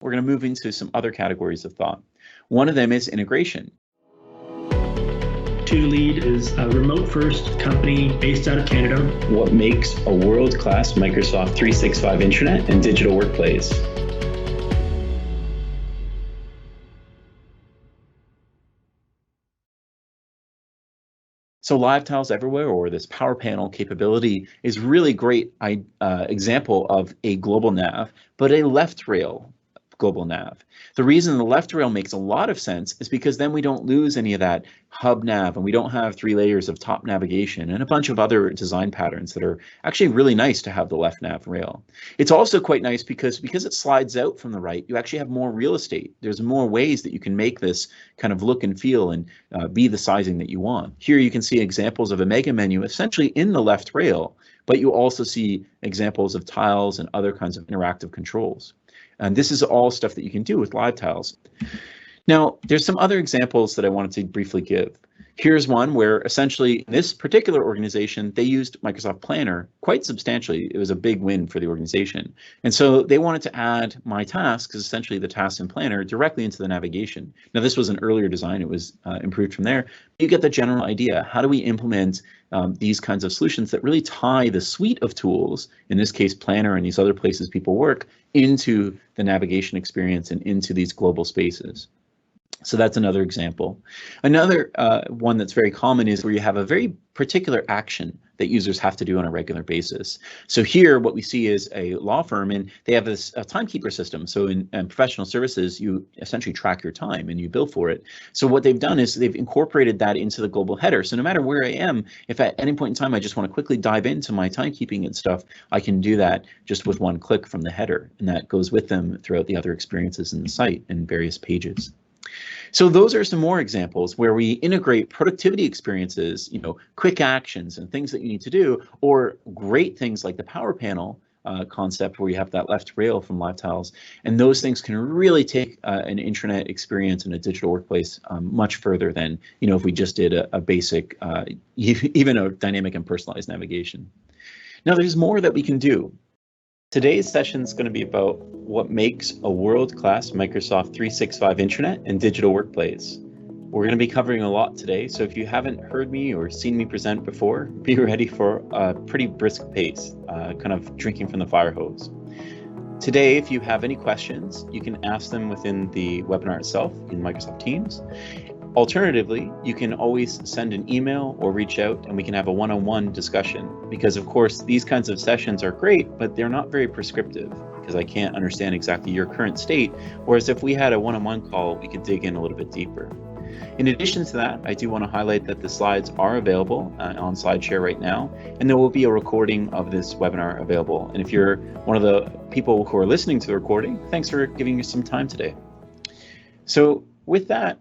We're going to move into some other categories of thought. One of them is integration. 2Lead is a remote-first company based out of Canada. What makes a world-class Microsoft 365 intranet and digital workplace? So live tiles everywhere, or this power panel capability, is really great example of a global nav, but a left rail global nav. The reason the left rail makes a lot of sense is because then we don't lose any of that hub nav, and we don't have 3 layers of top navigation and a bunch of other design patterns that are actually really nice to have the left nav rail. It's also quite nice because it slides out from the right, you actually have more real estate. There's more ways that you can make this kind of look and feel and be the sizing that you want. Here you can see examples of a mega menu essentially in the left rail, but you also see examples of tiles and other kinds of interactive controls. And this is all stuff that you can do with live tiles. Now, there's some other examples that I wanted to briefly give. Here's one where essentially this particular organization, they used Microsoft Planner quite substantially. It was a big win for the organization. And so they wanted to add My Tasks, essentially the tasks in Planner, directly into the navigation. Now, this was an earlier design. It was improved from there. You get the general idea. How do we implement these kinds of solutions that really tie the suite of tools, in this case, Planner and these other places people work, into the navigation experience and into these global spaces? So that's another example. Another one that's very common is where you have a very particular action that users have to do on a regular basis. So here what we see is a law firm, and they have this timekeeper system. So in professional services, you essentially track your time and you bill for it. So what they've done is they've incorporated that into the global header. So no matter where I am, if at any point in time I just want to quickly dive into my timekeeping and stuff, I can do that just with one click from the header, and that goes with them throughout the other experiences in the site and various pages. So those are some more examples where we integrate productivity experiences, quick actions and things that you need to do, or great things like the power panel concept where you have that left rail from live tiles. And those things can really take an intranet experience in a digital workplace much further than, if we just did a basic, even a dynamic and personalized navigation. Now, there's more that we can do. Today's session is going to be about what makes a world-class Microsoft 365 intranet and digital workplace. We're going to be covering a lot today, so if you haven't heard me or seen me present before, be ready for a pretty brisk pace, kind of drinking from the fire hose. Today, if you have any questions, you can ask them within the webinar itself in Microsoft Teams. Alternatively, you can always send an email or reach out and we can have a one-on-one discussion, because of course these kinds of sessions are great, but they're not very prescriptive because I can't understand exactly your current state, whereas if we had a one-on-one call, we could dig in a little bit deeper. In addition to that, I do want to highlight that the slides are available on SlideShare right now, and there will be a recording of this webinar available. And if you're one of the people who are listening to the recording, thanks for giving me some time today. So with that,